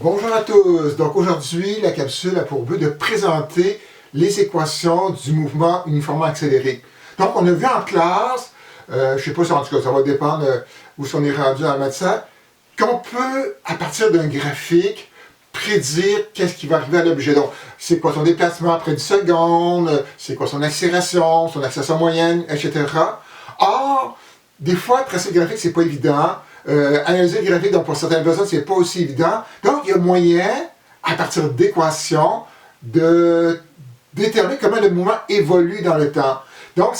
Bonjour à tous. Donc aujourd'hui, la capsule a pour but de présenter les équations du mouvement uniformément accéléré. Donc on a vu en classe, je ne sais pas si en tout cas ça va dépendre où on est rendu en médecin, qu'on peut, à partir d'un graphique, prédire qu'est-ce qui va arriver à l'objet. Donc, c'est quoi son déplacement après 10 secondes, c'est quoi son accélération moyenne, etc. Or, des fois, tracer le graphique, c'est pas évident. Analyser le graphique, donc pour certaines personnes, c'est pas aussi évident. Donc, il y a moyen, à partir d'équations, de déterminer comment le mouvement évolue dans le temps. Donc,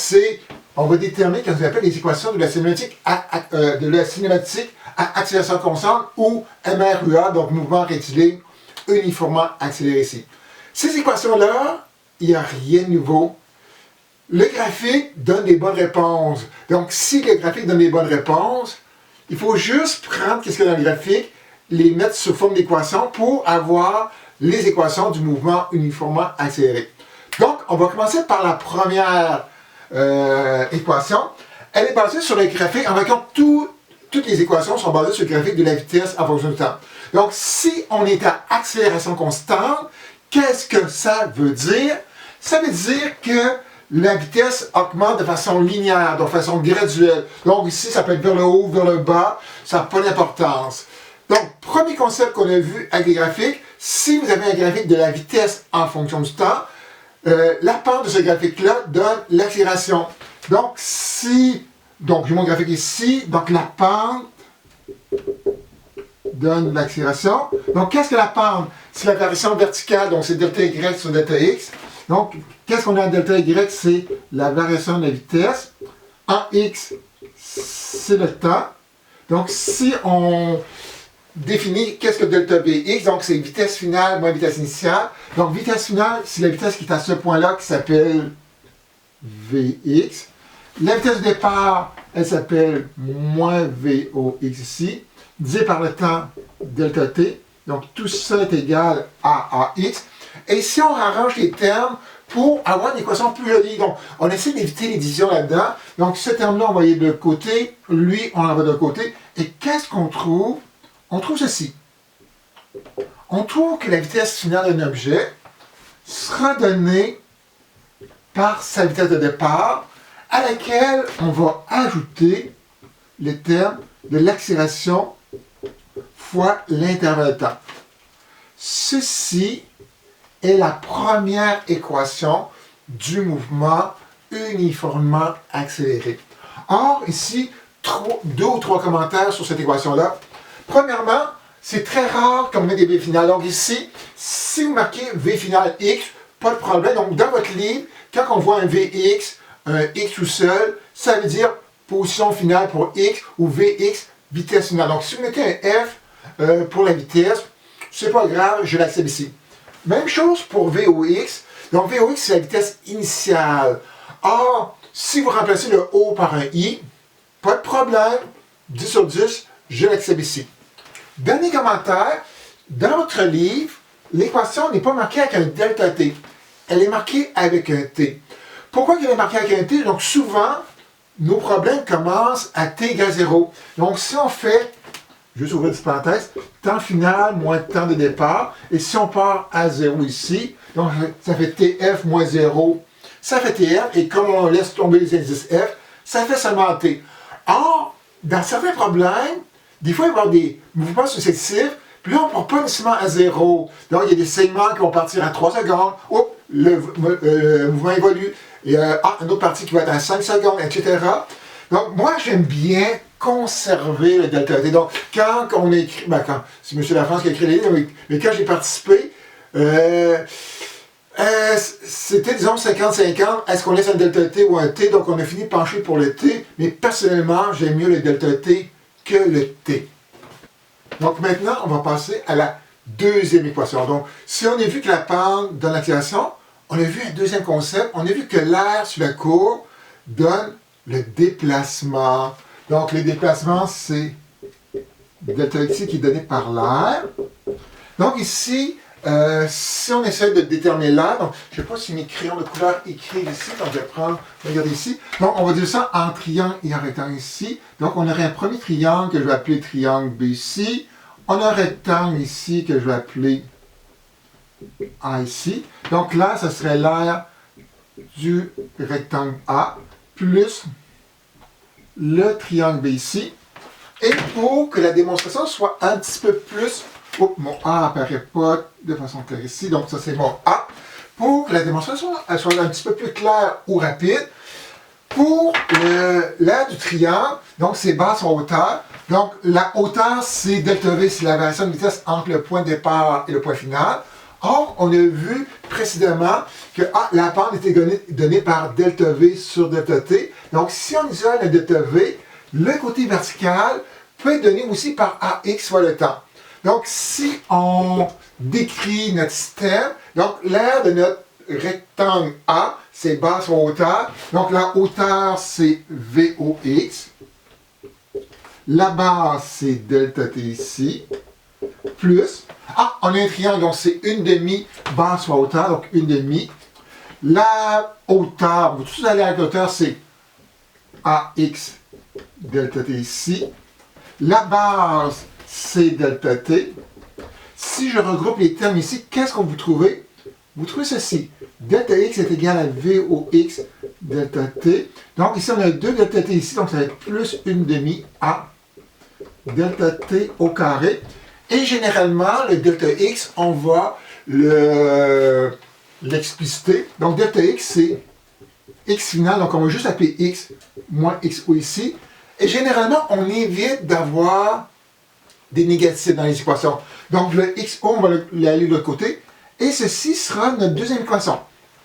on va déterminer ce qu'on appelle les équations de la cinématique à accélération constante ou MRUA, donc mouvement rectiligne uniformément accéléré ici. Ces équations-là, il n'y a rien de nouveau. Le graphique donne des bonnes réponses. Donc, si le graphique donne des bonnes réponses, il faut juste prendre ce qu'il y a dans le graphique, les mettre sous forme d'équations pour avoir les équations du mouvement uniformément accéléré. Donc, on va commencer par la première équation. Elle est basée sur le graphique, en fait, toutes les équations sont basées sur le graphique de la vitesse en fonction du temps. Donc, si on est à accélération constante, qu'est-ce que ça veut dire? Ça veut dire que la vitesse augmente de façon linéaire, de façon graduelle. Donc ici, ça peut être vers le haut, vers le bas, ça n'a pas d'importance. Donc, premier concept qu'on a vu avec les graphiques, si vous avez un graphique de la vitesse en fonction du temps, la pente de ce graphique-là donne l'accélération. Donc, j'ai mon graphique ici, donc la pente donne l'accélération. Donc, qu'est-ce que la pente? C'est la variation verticale, donc c'est delta Y sur delta X. Donc, qu'est-ce qu'on a en delta Y? C'est la variation de la vitesse. En X, c'est le temps. Donc, si on définit qu'est-ce que delta Vx, donc c'est vitesse finale moins vitesse initiale. Donc, vitesse finale, c'est la vitesse qui est à ce point-là qui s'appelle Vx. La vitesse de départ, elle s'appelle moins Vox ici, divisé par le temps delta t. Donc, tout ça est égal à AX. Et si on arrange les termes pour avoir une équation plus jolie, donc on essaie d'éviter les divisions là-dedans. Donc, ce terme-là, on va y aller de l'autre côté. Lui, on l'envoie de l'autre côté. Et qu'est-ce qu'on trouve? On trouve ceci. On trouve que la vitesse finale d'un objet sera donnée par sa vitesse de départ, à laquelle on va ajouter le terme de l'accélération fois l'intervalle de temps. Ceci est la première équation du mouvement uniformément accéléré. Or, ici, deux ou trois commentaires sur cette équation-là. Premièrement, c'est très rare qu'on met des V finales. Donc ici, si vous marquez V finale X, pas de problème. Donc dans votre livre, quand on voit un Vx, un X tout seul, ça veut dire position finale pour X ou Vx, vitesse finale. Donc si vous mettez un F pour la vitesse, c'est pas grave, je l'accepte ici. Même chose pour Vox. Donc Vox, c'est la vitesse initiale. Or, si vous remplacez le O par un I, pas de problème, 10 sur 10, je l'accepte ici. Dernier commentaire, dans votre livre, l'équation n'est pas marquée avec un delta t. Elle est marquée avec un t. Pourquoi elle est marquée avec un t? Donc souvent, nos problèmes commencent à t égale 0. Donc si on fait, juste ouvrir une parenthèse, temps final moins temps de départ, et si on part à 0 ici, donc ça fait tf moins 0, ça fait tf, et comme on laisse tomber les indices f, ça fait seulement t. Or, dans certains problèmes, des fois, il va y avoir des mouvements successifs, puis là, on ne part pas nécessairement à 0. Donc, il y a des segments qui vont partir à 3 secondes. Oups, le mouvement évolue. Il y a une autre partie qui va être à 5 secondes, etc. Donc, moi, j'aime bien conserver le delta t. Donc, quand on écrit, c'est M. Lafrance qui a écrit les livres, mais quand j'ai participé, c'était, disons, 50-50. Est-ce qu'on laisse un delta t ou un t? Donc, on a fini de pencher pour le t, mais personnellement, j'aime mieux le delta t que le t. Donc maintenant, on va passer à la deuxième équation. Donc, si on a vu que la pente donne l'accélération, on a vu un deuxième concept, on a vu que l'air sur la courbe donne le déplacement. Donc, le déplacement, c'est delta x qui est donné par l'air. Donc ici, si on essaie de déterminer l'air, donc je ne sais pas si mes crayons de couleur écrivent ici, donc je vais prendre, regardez ici. Donc on va dire ça en triangle et en rectangle ici. Donc on aurait un premier triangle que je vais appeler triangle BC. On a un rectangle ici que je vais appeler A ici. Donc là, ce serait l'aire du rectangle A plus le triangle B ici. Et pour que la démonstration soit un petit peu plus... Oh, mon A n'apparaît pas de façon claire ici, donc ça c'est mon A. Pour que la démonstration soit un petit peu plus claire ou rapide, pour l'aire du triangle, donc c'est base en hauteur. Donc la hauteur, c'est delta V, c'est la variation de vitesse entre le point de départ et le point final. Or, on a vu précédemment que la pente était donnée par delta V sur delta T. Donc si on isole le delta V, le côté vertical peut être donné aussi par AX fois le temps. Donc, si on décrit notre système, donc l'aire de notre rectangle A, c'est base en hauteur. Donc, la hauteur, c'est VOX. La base, c'est delta T ici. Plus, on a un triangle, donc c'est 1/2 base fois hauteur, donc 1/2. La hauteur, vous tous allez avec la hauteur, c'est AX delta T ici. La base, c'est delta T. Si je regroupe les termes ici, qu'est-ce que vous trouvez? Vous trouvez ceci. Delta X est égal à VOX delta T. Donc ici, on a 2 delta T ici, donc ça va être plus 1/2 A delta T au carré. Et généralement, le delta X, on va l'expliciter. Donc delta X, c'est X final, donc on va juste appeler X moins XO ici. Et généralement, on évite d'avoir des négatifs dans les équations. Donc le XO, on va l'aller de l'autre côté. Et ceci sera notre deuxième équation.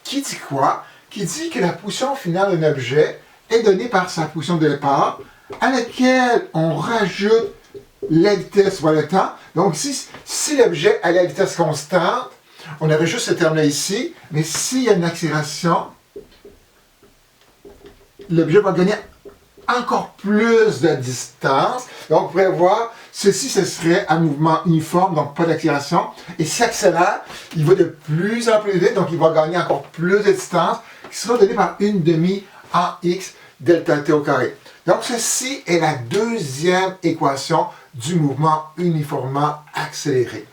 Qui dit quoi? Qui dit que la position finale d'un objet est donnée par sa position de départ, à laquelle on rajoute la vitesse fois le temps. Donc si l'objet a la vitesse constante, on aurait juste ce terme-là ici, mais s'il y a une accélération, l'objet va gagner encore plus de distance. Donc, vous pourrez voir, ceci, ce serait un mouvement uniforme, donc pas d'accélération. Et s'il accélère, il va de plus en plus vite, donc il va gagner encore plus de distance, qui sera donné par 1/2 AX delta T au carré. Donc, ceci est la deuxième équation du mouvement uniformément accéléré.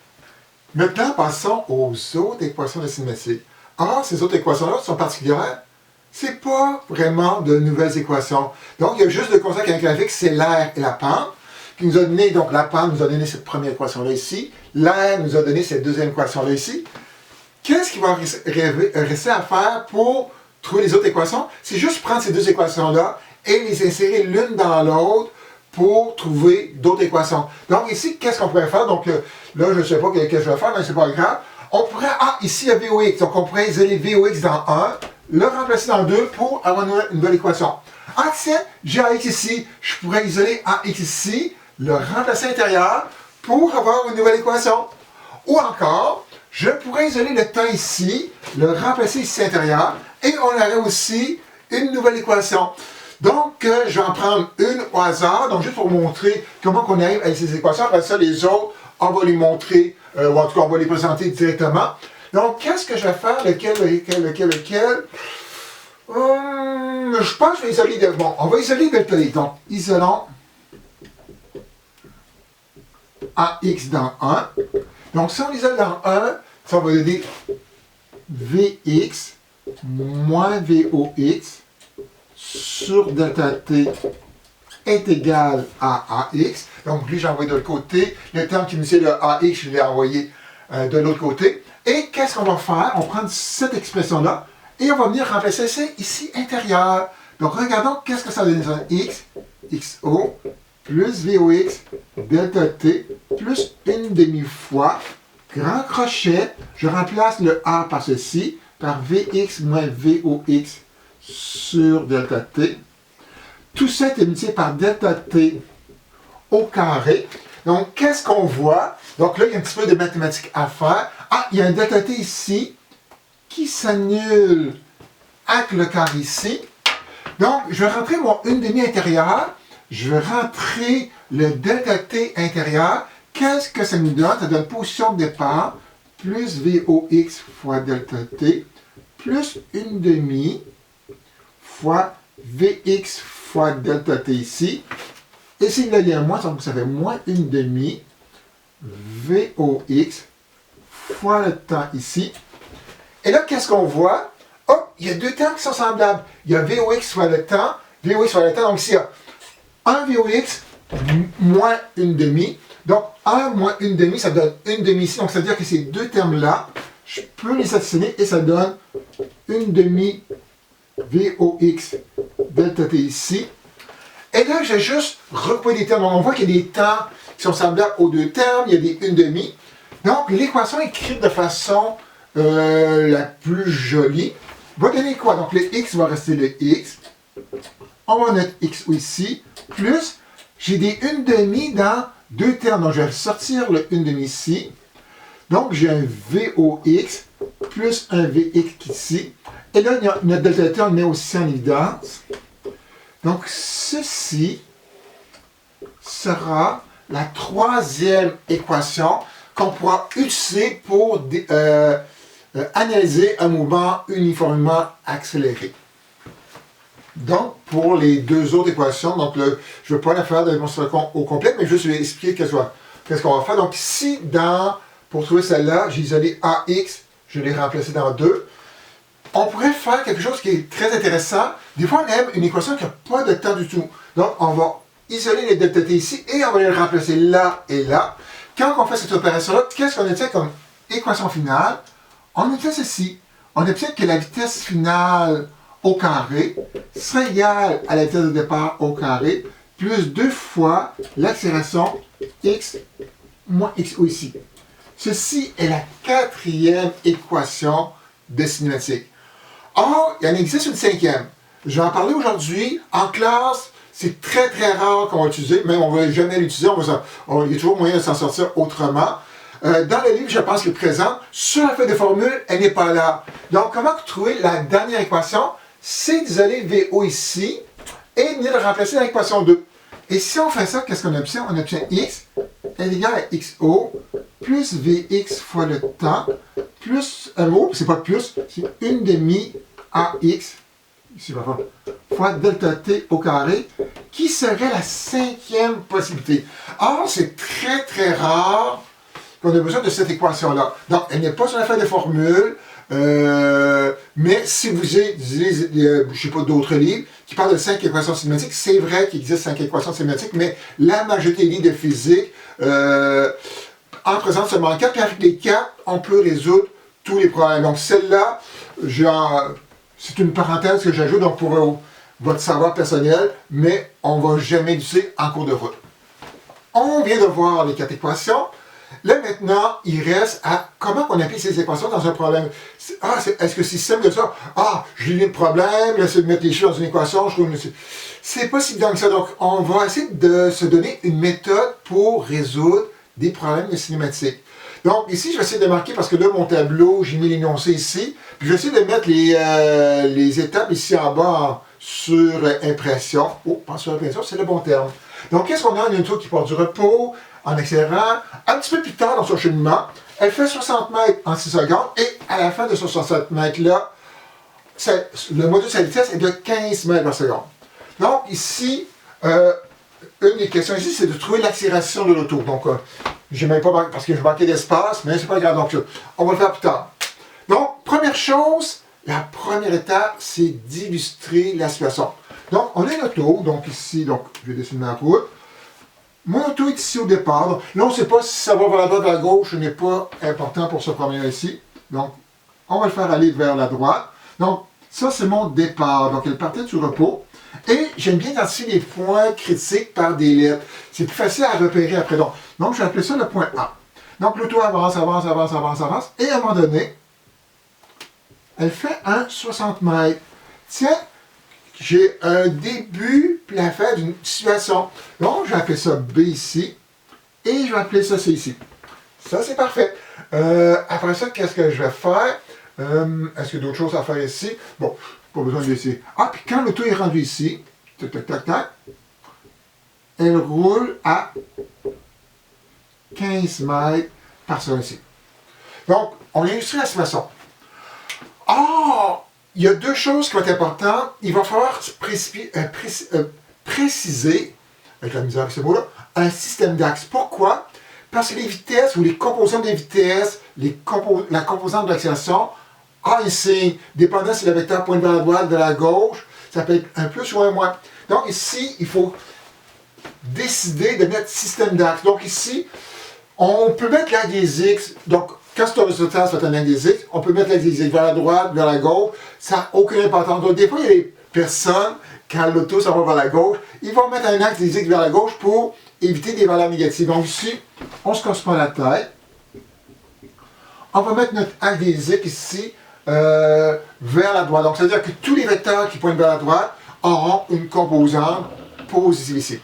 Maintenant, passons aux autres équations de symétrie. Or, ces autres équations-là sont particulières. C'est pas vraiment de nouvelles équations. Donc, il y a juste deux constants calculatriques, c'est l'air et la pente, qui nous a donné, donc la pente nous a donné cette première équation-là ici, l'air nous a donné cette deuxième équation-là ici. Qu'est-ce qu'il va rester à faire pour trouver les autres équations? C'est juste prendre ces deux équations-là et les insérer l'une dans l'autre pour trouver d'autres équations. Donc ici, qu'est-ce qu'on pourrait faire? Donc là, je ne sais pas ce que je vais faire, mais c'est pas grave. On pourrait, ici il y a VOX, donc on pourrait isoler VOX dans 1, le remplacer dans 2 pour avoir une nouvelle équation. Tiens, j'ai AX ici, je pourrais isoler AX ici, le remplacer à l'intérieur pour avoir une nouvelle équation. Ou encore, je pourrais isoler le temps ici, le remplacer ici à l'intérieur, et on aurait aussi une nouvelle équation. Donc, je vais en prendre une au hasard, donc juste pour vous montrer comment on arrive à ces équations. Après ça, les autres, on va les montrer, ou en tout cas, on va les présenter directement. Donc, qu'est-ce que je vais faire? Lequel? Je pense que je vais isoler... Bon, on va isoler delta X. Donc, isolons AX dans 1. Donc, si on isole dans 1, ça va donner VX moins VOX sur delta T est égal à AX. Donc, lui, j'ai envoyé de l'autre côté. Le terme qui nous dit le AX, je l'ai envoyé de l'autre côté. Et qu'est-ce qu'on va faire? On prend cette expression-là et on va venir remplacer ça ici intérieur. Donc, regardons qu'est-ce que ça donne. X, XO, plus VOX, delta T, plus 1/2 fois, grand crochet, je remplace le A par ceci, par VX moins VOX sur delta T. Tout ça est multiplié par delta T au carré. Donc, qu'est-ce qu'on voit? Donc là, il y a un petit peu de mathématiques à faire. Il y a un delta T ici qui s'annule avec le carré ici. Donc, je vais rentrer mon 1/2 intérieur. Je vais rentrer le delta T intérieur. Qu'est-ce que ça nous donne? Ça donne position de départ plus VOX fois delta T plus 1/2 fois VX fois delta T ici. Et s'il y a un moins, donc ça fait moins 1/2 VOX fois le temps ici. Et là, qu'est-ce qu'on voit? Oh, il y a deux termes qui sont semblables. Il y a VOX fois le temps, VOX fois le temps. Donc ici, il y a 1 VOX moins une demi. Donc 1 moins une demi, ça donne une demi ici. Donc ça veut dire que ces deux termes-là, je peux les additionner et ça donne une demi VOX delta T ici. Et là, j'ai juste recoupé des termes. Donc, on voit qu'il y a des temps qui sont semblables aux deux termes. Il y a des une demi. Donc, l'équation écrite de façon la plus jolie va donner quoi? Donc, le x va rester le x. On va mettre x ici. Plus, j'ai des une demi dans deux termes. Donc, je vais sortir le une demi ici. Donc, j'ai un VOX plus un VX ici. Et là, notre delta T, on le met aussi en évidence. Donc, ceci sera la troisième équation qu'on pourra utiliser pour analyser un mouvement uniformément accéléré. Donc, pour les deux autres équations, donc je ne vais pas la faire de démonstration au complet, mais juste je vais expliquer qu'est-ce qu'on va faire. Donc, ici, pour trouver celle-là, j'ai isolé AX, je l'ai remplacé dans 2. On pourrait faire quelque chose qui est très intéressant. Des fois, on aime une équation qui n'a pas de temps du tout. Donc, on va isoler les delta T ici et on va les remplacer là et là. Quand on fait cette opération-là, qu'est-ce qu'on obtient comme équation finale? On obtient ceci. On obtient que la vitesse finale au carré sera égale à la vitesse de départ au carré plus 2 fois l'accélération x moins xo ici. Ceci est la quatrième équation de cinématique. Or, il en existe une cinquième. Je vais en parler aujourd'hui. En classe, c'est très très rare qu'on va l'utiliser. Même on ne va jamais l'utiliser. Il y a toujours moyen de s'en sortir autrement. Dans le livre, je pense qu'il est présent. Sur la feuille de formule, elle n'est pas là. Donc, comment trouver la dernière équation? C'est d'isoler VO ici et de venir le remplacer dans l'équation 2. Et si on fait ça, qu'est-ce qu'on obtient? On obtient x est égal à xo plus vx fois le temps plus un mot, c'est pas plus, c'est une demi AX, ici, fois delta T au carré, qui serait la cinquième possibilité. Or, c'est très très rare qu'on ait besoin de cette équation-là. Donc, elle n'est pas sur la feuille de formule, mais si vous lisez, je ne sais pas, d'autres livres qui parlent de 5 équations cinématiques, c'est vrai qu'il existe 5 équations cinématiques, mais la majorité des livres de physique en présente seulement 4, puis avec les 4, on peut résoudre tous les problèmes. Donc, celle-là, c'est une parenthèse que j'ajoute donc pour votre savoir personnel, mais on ne va jamais l'utiliser en cours de route. On vient de voir les 4 équations. Là, maintenant, il reste à comment on applique ces équations dans un problème. Est-ce que c'est simple de ça? Je lis le problème, j'essaie de mettre les chiffres dans une équation, je trouve c'est pas si évident que ça. Donc, on va essayer de se donner une méthode pour résoudre des problèmes de cinématique. Donc, ici, je vais essayer de marquer, parce que là, mon tableau, j'ai mis l'énoncé ici, puis je vais essayer de mettre les étapes ici en bas sur impression. Pas sur impression, c'est le bon terme. Donc, qu'est-ce qu'on a? On a une tour qui part du repos, en accélérant. Un petit peu plus tard dans son cheminement, elle fait 60 mètres en 6 secondes, et à la fin de ce 60 mètres-là, le module de sa vitesse est de 15 mètres par seconde. Donc, ici, une des questions ici, c'est de trouver l'accélération de l'auto. Donc, je n'ai même pas parce que je manquais d'espace, mais c'est pas grave. Donc, on va le faire plus tard. Donc, première chose, la première étape, c'est d'illustrer la situation. Donc, on a une auto. Donc, ici, je vais dessiner ma route. Mon auto est ici au départ. Là, on ne sait pas si ça va vers la droite ou vers la gauche. Ce n'est pas important pour ce premier ici. Donc, on va le faire aller vers la droite. Donc, ça, c'est mon départ. Donc, elle partait du repos. Et j'aime bien identifier les points critiques par des lettres. C'est plus facile à repérer après. Donc je vais appeler ça le point A. Donc, l'auto avance, avance, avance, avance, avance. Et à un moment donné, elle fait un 60 mètres. Tiens, j'ai un début puis la fin d'une situation. Donc, je vais appeler ça B ici. Et je vais appeler ça C ici. Ça, c'est parfait. Après ça, qu'est-ce que je vais faire? Est-ce qu'il y a d'autres choses à faire ici? Bon, pas besoin de laisser. Puis quand l'auto est rendu ici, tac, tac, tac, tac, elle roule à 15 mètres par seconde ici. Donc, on a illustré la situation. Il y a deux choses qui vont être importantes. Il va falloir préciser, avec la misère avec ce mot-là, un système d'axe. Pourquoi? Parce que les vitesses ou les composantes des vitesses, la composante de l'accélération a un signe, dépendant si le vecteur pointe vers la droite, vers la gauche, ça peut être un plus ou un moins. Donc ici, il faut décider de mettre système d'axe. Donc ici, on peut mettre l'axe des X. Donc, quand c'est un résultat, ça va être un axe des X. On peut mettre l'axe des X vers la droite, vers la gauche. Ça n'a aucune importance. Donc, des fois, il y a des personnes, quand l'auto s'en va vers la gauche, ils vont mettre un axe des X vers la gauche pour éviter des valeurs négatives. Donc ici, on ne se casse pas la tête. On va mettre notre axe des X ici vers la droite. Donc, ça veut dire que tous les vecteurs qui pointent vers la droite auront une composante positive ici.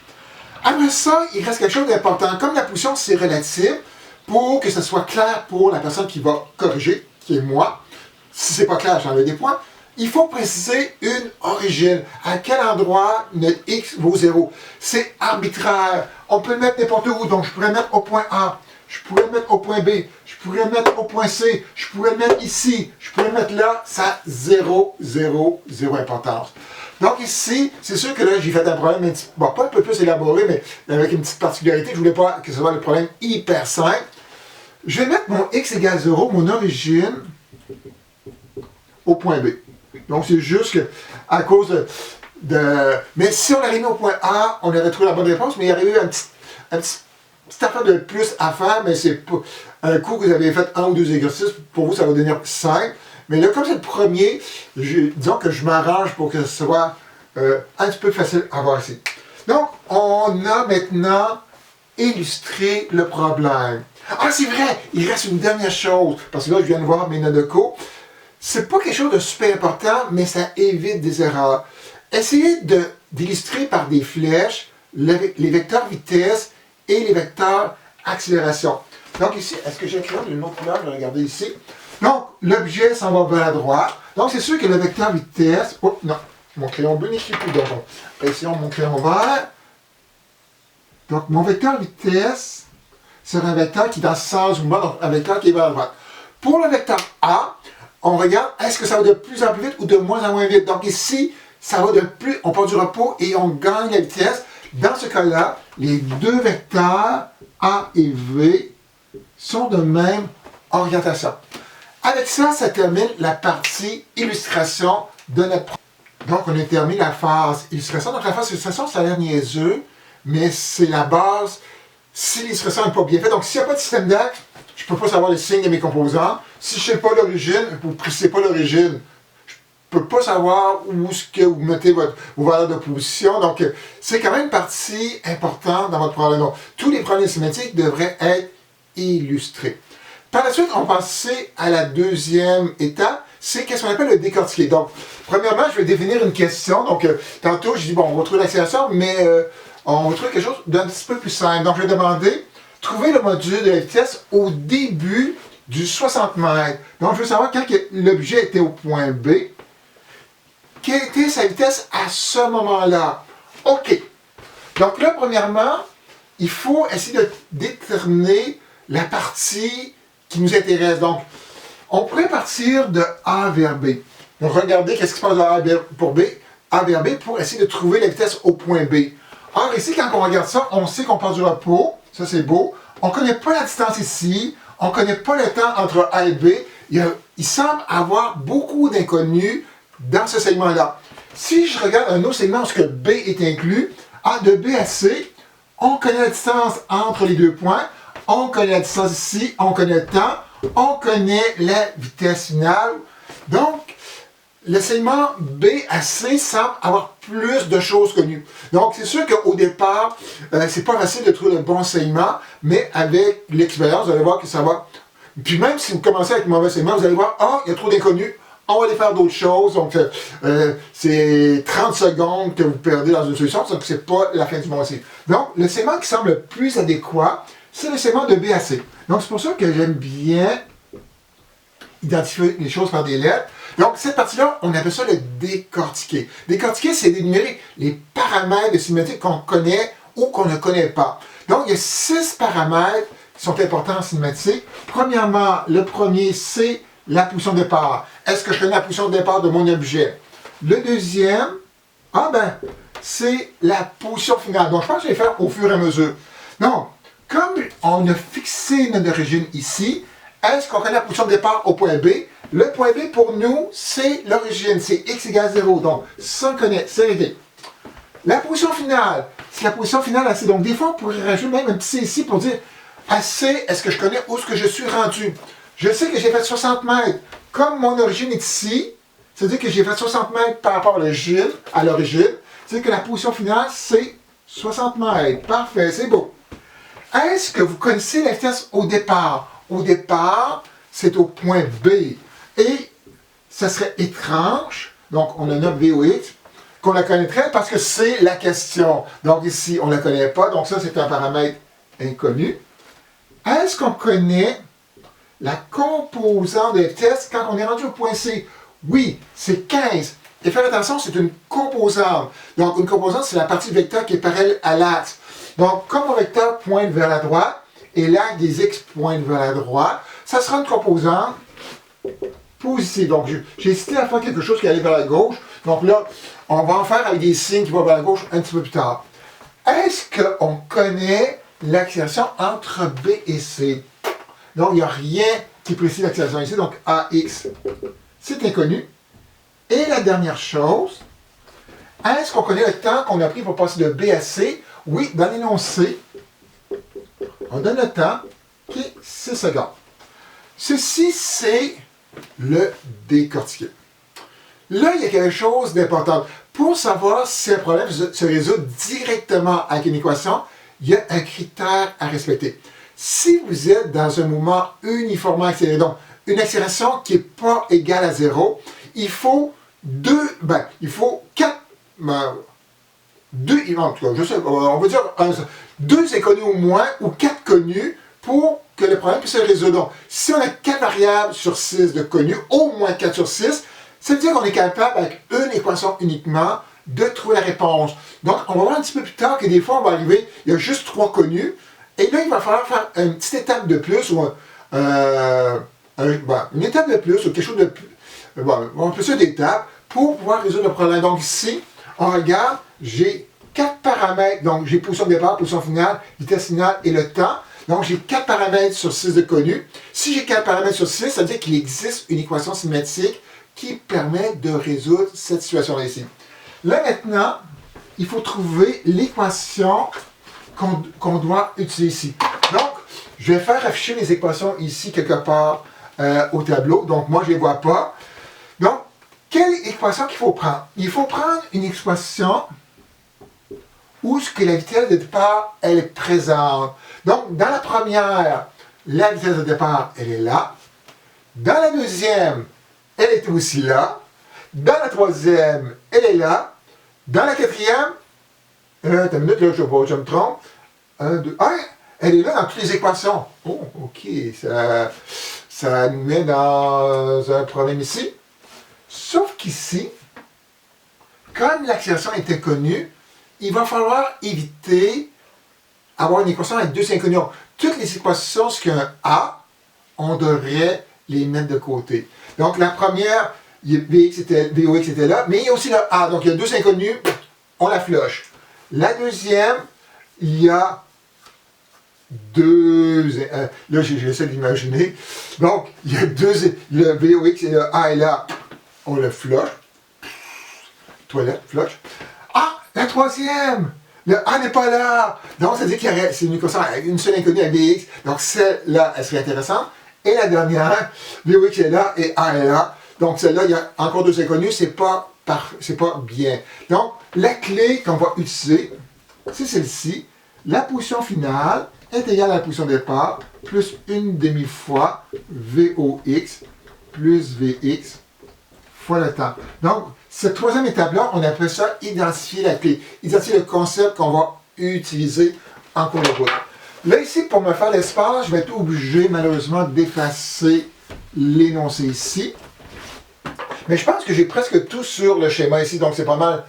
Après ça, il reste quelque chose d'important. Comme la position, c'est relatif, pour que ce soit clair pour la personne qui va corriger, qui est moi, si ce n'est pas clair, j'enlève des points, il faut préciser une origine. À quel endroit notre x vaut 0. C'est arbitraire. On peut le mettre n'importe où. Donc, je pourrais le mettre au point A. Je pourrais le mettre au point B. Je pourrais le mettre au point C. Je pourrais le mettre ici. Je pourrais le mettre là. Ça a 0 importance. Donc ici, c'est sûr que là, j'ai fait un problème, bon, pas un peu plus élaboré, mais avec une petite particularité. Je ne voulais pas que ce soit le problème hyper simple. Je vais mettre mon x égale 0, mon origine, au point B. Donc c'est juste que, à cause de... Mais si on arrivait au point A, on aurait trouvé la bonne réponse, mais il y aurait eu un petit affaire de plus à faire, mais c'est pas un coup que vous avez fait un ou deux exercices, pour vous, ça va devenir simple. Mais là, comme c'est le premier, disons que je m'arrange pour que ce soit un petit peu facile à voir ici. Donc, on a maintenant illustré le problème. Ah, c'est vrai! Il reste une dernière chose, parce que là, je viens de voir mes notes de cours. C'est pas quelque chose de super important, mais ça évite des erreurs. Essayez d'illustrer par des flèches les vecteurs vitesse et les vecteurs accélération. Donc ici, est-ce que j'ai écrit une autre couleur? Je vais regarder ici. Donc, l'objet s'en va vers la droite. Donc, c'est sûr que le vecteur vitesse... Oh, non, mon crayon bleu n'écrit plus. Donc, essayons mon crayon vert. Donc, mon vecteur vitesse sera un vecteur qui est dans ce sens du mouvement, donc un vecteur qui est vers la droite. Pour le vecteur A, on regarde, est-ce que ça va de plus en plus vite ou de moins en moins vite? Donc ici, ça va de plus, on part du repos et on gagne la vitesse. Dans ce cas-là, les deux vecteurs A et V sont de même orientation. Avec ça, ça termine la partie illustration de notre problème. Donc, on a terminé la phase illustration. Donc, la phase illustration, ça a l'air niaiseux, mais c'est la base si l'illustration n'est pas bien faite. Donc, s'il n'y a pas de système d'axe, je ne peux pas savoir le signe de mes composants. Si je ne sais pas l'origine, vous ne précisez pas l'origine, je ne peux pas savoir où est-ce que vous mettez vos valeurs de position. Donc, c'est quand même une partie importante dans votre problème. Donc, tous les problèmes symétriques devraient être illustrés. Par la suite, on va passer à la deuxième étape, c'est qu'est-ce qu'on appelle le décortiquer. Donc, premièrement, je vais définir une question. Donc, tantôt, j'ai dit, bon, on va trouver l'accélération, mais on va trouver quelque chose d'un petit peu plus simple. Donc, je vais demander, trouver le module de la vitesse au début du 60 mètres. Donc, je veux savoir quand l'objet était au point B, quelle était sa vitesse à ce moment-là. OK. Donc là, premièrement, il faut essayer de déterminer la partie qui nous intéresse. Donc, on pourrait partir de A vers B. Donc, regardez qu'est-ce qui se passe de A vers B pour essayer de trouver la vitesse au point B. Or, ici, quand on regarde ça, on sait qu'on part du repos. Ça, c'est beau. On ne connaît pas la distance ici. On ne connaît pas le temps entre A et B. Il semble avoir beaucoup d'inconnus dans ce segment-là. Si je regarde un autre segment où B est inclus, de B à C, on connaît la distance entre les deux points. On connaît la distance ici, on connaît le temps, on connaît la vitesse finale. Donc, le segment B à C semble avoir plus de choses connues. Donc, c'est sûr qu'au départ, c'est pas facile de trouver le bon segment, mais avec l'expérience, vous allez voir que ça va. Puis même si vous commencez avec le mauvais segment, vous allez voir, il y a trop d'inconnus, on va aller faire d'autres choses. Donc, c'est 30 secondes que vous perdez dans une solution, donc c'est pas la fin du monde aussi. Donc, le segment qui semble le plus adéquat, c'est le segment de B à C. Donc, c'est pour ça que j'aime bien identifier les choses par des lettres. Donc, cette partie-là, on appelle ça le décortiquer. Décortiquer, c'est d'énumérer les paramètres de cinématique qu'on connaît ou qu'on ne connaît pas. Donc, il y a 6 paramètres qui sont importants en cinématique. Premièrement, le premier, c'est la position de départ. Est-ce que je connais la position de départ de mon objet? Le deuxième, c'est la position finale. Donc, je pense que je vais faire au fur et à mesure. Donc, comme on a fixé notre origine ici, est-ce qu'on connaît la position de départ au point B? Le point B, pour nous, c'est l'origine, c'est x égale 0. Donc, ça, on connaît, c'est réglé. La position finale, c'est la position finale à C. Donc, des fois, on pourrait rajouter même un petit C ici pour dire, à C, est-ce que je connais où est-ce que je suis rendu? Je sais que j'ai fait 60 mètres. Comme mon origine est ici, c'est-à-dire que j'ai fait 60 mètres par rapport à l'origine, c'est-à-dire que la position finale, c'est 60 mètres. Parfait, c'est beau. Est-ce que vous connaissez la vitesse au départ? Au départ, c'est au point B. Et ça serait étrange, donc on a notre VOX, qu'on la connaîtrait parce que c'est la question. Donc ici, on ne la connaît pas, donc ça, c'est un paramètre inconnu. Est-ce qu'on connaît la composante de vitesse quand on est rendu au point C? Oui, c'est 15. Et faire attention, c'est une composante. Donc, une composante, c'est la partie du vecteur qui est parallèle à l'axe. Donc, comme mon vecteur pointe vers la droite et l'axe des x pointe vers la droite, ça sera une composante positive. Donc, j'ai hésité à faire quelque chose qui allait vers la gauche. Donc là, on va en faire avec des signes qui vont vers la gauche un petit peu plus tard. Est-ce qu'on connaît l'accélération entre B et C? Donc, il n'y a rien qui précise l'accélération ici. Donc, AX, c'est inconnu. Et la dernière chose, est-ce qu'on connaît le temps qu'on a pris pour passer de B à C? Oui, dans l'énoncé, on donne le temps qui est 6 secondes. Ceci, c'est le décortiquer. Là, il y a quelque chose d'important. Pour savoir si un problème se résout directement avec une équation, il y a un critère à respecter. Si vous êtes dans un mouvement uniformément accéléré, donc une accélération qui n'est pas égale à 0, il faut on va dire deux inconnus au moins, ou 4 connus, pour que le problème puisse se résoudre. Donc, si on a 4 variables sur 6 de connus, au moins 4 sur 6, ça veut dire qu'on est capable, avec une équation uniquement, de trouver la réponse. Donc, on va voir un petit peu plus tard que des fois, on va arriver, il y a juste 3 connus, et là, il va falloir faire une petite étape de plus, ou une étape de plus, ou quelque chose de plus, on peut faire d'étapes, pour pouvoir résoudre le problème. Donc ici, on regarde, j'ai 4 paramètres, donc j'ai position de départ, position finale, vitesse finale et le temps. Donc j'ai 4 paramètres sur 6 de connus. Si j'ai 4 paramètres sur 6, ça veut dire qu'il existe une équation cinématique qui permet de résoudre cette situation-là ici. Là maintenant, il faut trouver l'équation qu'on doit utiliser ici. Donc, je vais faire afficher les équations ici quelque part au tableau. Donc moi, je ne les vois pas. Donc, quelle équation qu'il faut prendre? Il faut prendre une expression où ce que la vitesse de départ, elle est présente. Donc, dans la première, la vitesse de départ, elle est là. Dans la deuxième, elle est aussi là. Dans la troisième, elle est là. Dans la quatrième, attends une minute, là, je me trompe. 1, 2, elle est là dans toutes les équations. Oh, ok, ça nous met dans un problème ici. Sauf qu'ici, comme l'accélération est inconnue, il va falloir éviter avoir une équation avec 2 inconnus. Toutes les équations, ce qu'il y a un A, on devrait les mettre de côté. Donc la première, VOX était là, mais il y a aussi le A. Donc il y a 2 inconnus, on la flush. La deuxième, il y a 2... là, j'essaie d'imaginer. Donc, il y a 2... Le VOX et le A est là. On le flush. Toilette, flush. Ah, la troisième! Le A n'est pas là! Donc, ça veut dire qu'il y a c'est une équation avec une seule inconnue à VX. Donc, celle-là, elle serait intéressante. Et la dernière, VOX est là et A est là. Donc, celle-là, il y a encore 2 inconnus. C'est pas bien. Donc, la clé qu'on va utiliser, c'est celle-ci. La position finale est égale à la position de départ plus une demi-fois VOX plus VX fois le temps. Donc, cette troisième étape-là, on appelle ça identifier la clé. Identifier le concept qu'on va utiliser en cours de route. Là, ici, pour me faire l'espace, je vais être obligé, malheureusement, d'effacer l'énoncé ici. Mais je pense que j'ai presque tout sur le schéma ici, donc c'est pas mal.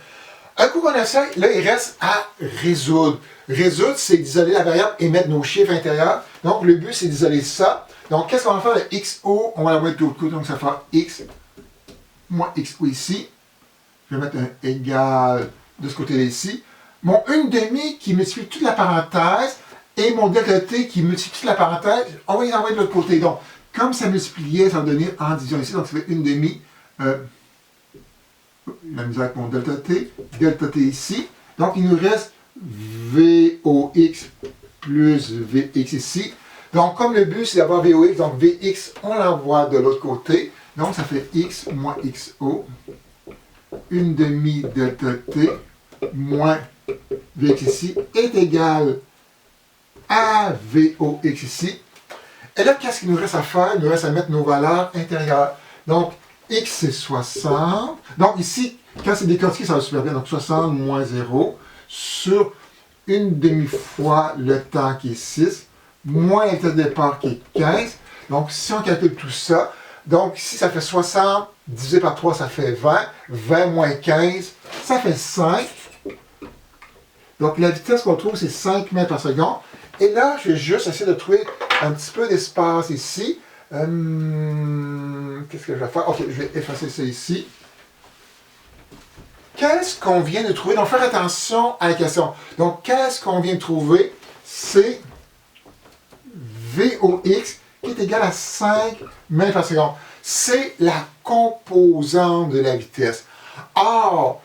Un coup qu'on essaie, là, il reste à résoudre. Résoudre, c'est d'isoler la variable et mettre nos chiffres intérieurs. Donc, le but, c'est d'isoler ça. Donc, qu'est-ce qu'on va faire? Le XO, on va l'envoyer de l'autre côté, donc ça fera X moins XO ici. Je vais mettre un égal de ce côté-là ici. Mon 1/2 qui multiplie toute la parenthèse Et mon delta t qui multiplie la parenthèse, on va les envoyer de l'autre côté. Donc, comme ça multipliait, ça va donner en division ici, donc ça fait 1/2. La misère avec mon delta t ici. Donc, il nous reste VOX plus VX ici. Donc, comme le but, c'est d'avoir VOX, donc VX, on l'envoie de l'autre côté. Donc, ça fait X moins XO, 1/2 delta t moins VX ici est égal à VOX ici. Et là, qu'est-ce qu'il nous reste à faire? Il nous reste à mettre nos valeurs intérieures. Donc, X, c'est 60. Donc, ici, quand c'est décortiqué, ça va super bien. Donc, 60 moins 0 sur 1/2 fois le temps qui est 6, moins le temps de départ qui est 15. Donc, si on calcule tout ça, donc ici, ça fait 60 divisé par 3, ça fait 20. 20 moins 15, ça fait 5. Donc, la vitesse qu'on trouve, c'est 5 mètres par seconde. Et là, je vais juste essayer de trouver un petit peu d'espace ici. Qu'est-ce que je vais faire? Ok, je vais effacer ça ici. Qu'est-ce qu'on vient de trouver? Donc, faire attention à la question. Donc, qu'est-ce qu'on vient de trouver? C'est VOX qui est égal à 5 mètres par seconde. C'est la composante de la vitesse. Or,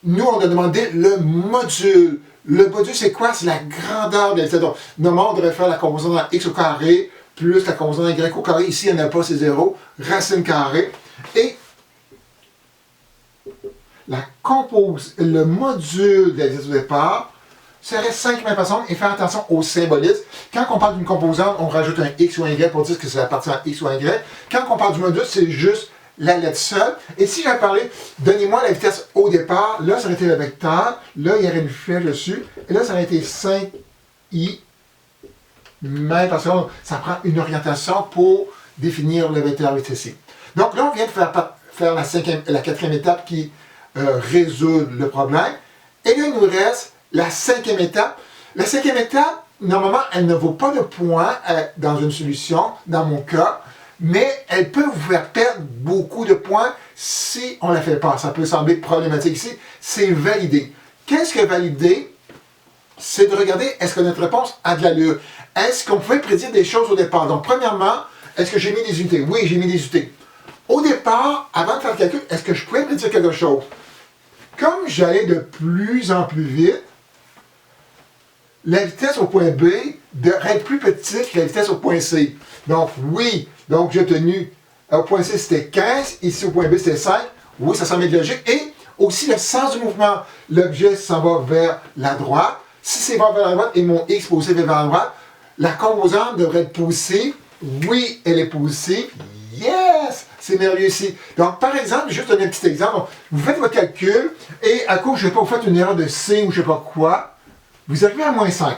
nous, on a demandé le module. Le module, c'est quoi? C'est la grandeur de la vitesse. Donc, normalement, on devrait faire la composante en x au carré plus la composante en y au carré. Ici, il n'y en a pas, c'est 0. Racine carrée. Et le module de la vitesse au départ serait 5 mètres par seconde. Et faire attention au symbolisme. Quand on parle d'une composante, on rajoute un x ou un y pour dire que c'est la partie en x ou en y. Quand on parle du module, c'est juste la lettre seule. Et si j'avais parlé, donnez-moi la vitesse au départ, là, ça aurait été le vecteur, là, il y aurait une flèche dessus, et là, ça aurait été 5i mètres par seconde. Ça prend une orientation pour définir le vecteur vitesse ici. Donc là, on vient de faire la quatrième étape qui résout le problème. Et là, il nous reste la cinquième étape. La cinquième étape, normalement, elle ne vaut pas de point dans une solution, dans mon cas, mais elle peut vous faire perdre beaucoup de points si on ne la fait pas. Ça peut sembler problématique ici. C'est valider. Qu'est-ce que valider? C'est de regarder, est-ce que notre réponse a de l'allure? Est-ce qu'on pouvait prédire des choses au départ? Donc, premièrement, est-ce que j'ai mis des unités? Oui, j'ai mis des unités. Au départ, avant de faire le calcul, est-ce que je pouvais prédire quelque chose? Comme j'allais de plus en plus vite, la vitesse au point B devrait être plus petite que la vitesse au point C. Donc, oui, donc j'ai obtenu, au point C c'était 15, ici au point B c'était 5. Oui, ça semble être logique. Et aussi le sens du mouvement. L'objet s'en va vers la droite. Si c'est vers la droite et mon X positif est vers la droite, la composante devrait être positive. Oui, elle est positive. Yes! C'est merveilleux ici. Donc, par exemple, juste donner un petit exemple. Vous faites votre calcul et à cause, je ne sais pas, vous faites une erreur de signe ou je ne sais pas quoi, vous arrivez à moins 5.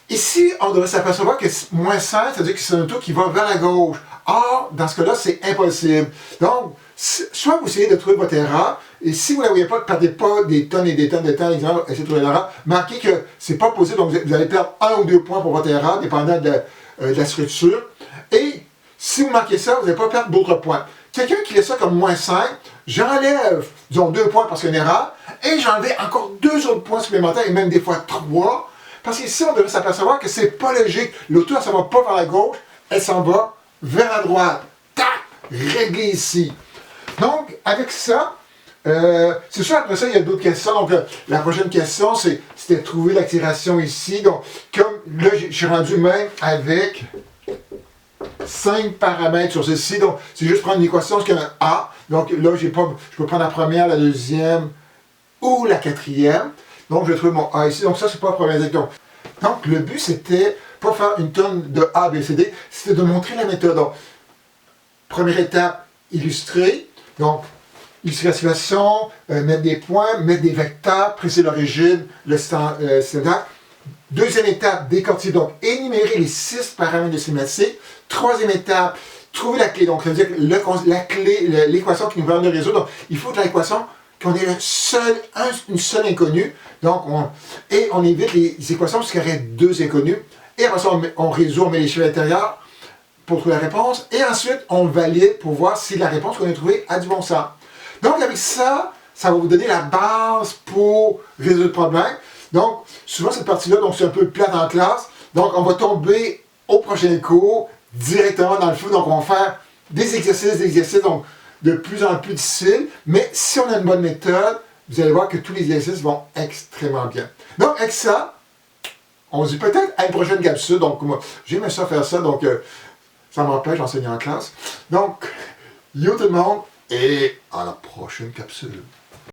Ici, on devrait s'apercevoir que moins 5, c'est-à-dire que c'est un taux qui va vers la gauche. Or, dans ce cas-là, c'est impossible. Donc, soit vous essayez de trouver votre erreur, et si vous ne la voyez pas, ne perdez pas des tonnes et des tonnes de temps, exemple, essayez de trouver l'erreur, marquez que ce n'est pas possible, donc vous allez perdre 1 ou 2 points pour votre erreur, dépendant de la structure. Et si vous marquez ça, vous n'allez pas perdre d'autres points. Quelqu'un qui laisse ça comme moins 5, j'enlève, disons, 2 points parce qu'il y a une erreur, et j'enlève encore 2 autres points supplémentaires, et même des fois 3, parce qu'ici, on devrait s'apercevoir que c'est pas logique. L'auto, elle ne s'en va pas vers la gauche, elle s'en va vers la droite. Tac! Réglé ici. Donc, avec ça, c'est sûr, après ça, il y a d'autres questions. Donc, la prochaine question, c'était de trouver l'accélération ici. Donc, comme là, je suis rendu même avec 5 paramètres sur ceci. Donc, c'est juste prendre une équation, parce qu'il y a un A. Donc, là, je peux prendre la première, la deuxième ou la quatrième. Donc, je vais trouver mon A ici. Donc, ça, c'est pas la première question. Donc, le but, c'était pas faire une tonne de A, B, C, D, c'était de montrer la méthode. Donc, première étape, illustrer. Donc, illustration, mettre des points, mettre des vecteurs, préciser l'origine, le standard. Deuxième étape, décortiquer, donc énumérer les 6 paramètres de cinématique. Troisième étape, trouver la clé. Donc, ça veut dire que la clé, l'équation qui nous permet de résoudre. Donc, il faut que l'équation qu'on ait une seule inconnue. Donc, on évite les équations parce qu'il y aurait 2 inconnues. Et après ça, on résout, on met les chiffres à l'intérieur pour trouver la réponse. Et ensuite, on valide pour voir si la réponse qu'on a trouvée a du bon sens. Donc, avec ça, ça va vous donner la base pour résoudre le problème. Donc, souvent cette partie-là, donc c'est un peu plate en classe. Donc, on va tomber au prochain cours directement dans le feu. Donc, on va faire des exercices, donc de plus en plus difficiles. Mais si on a une bonne méthode, vous allez voir que tous les exercices vont extrêmement bien. Donc, avec ça, on se dit peut-être à une prochaine capsule. Donc, moi, j'aime ça faire ça, donc ça m'empêche d'enseigner en classe. Donc, yo tout le monde, et à la prochaine capsule.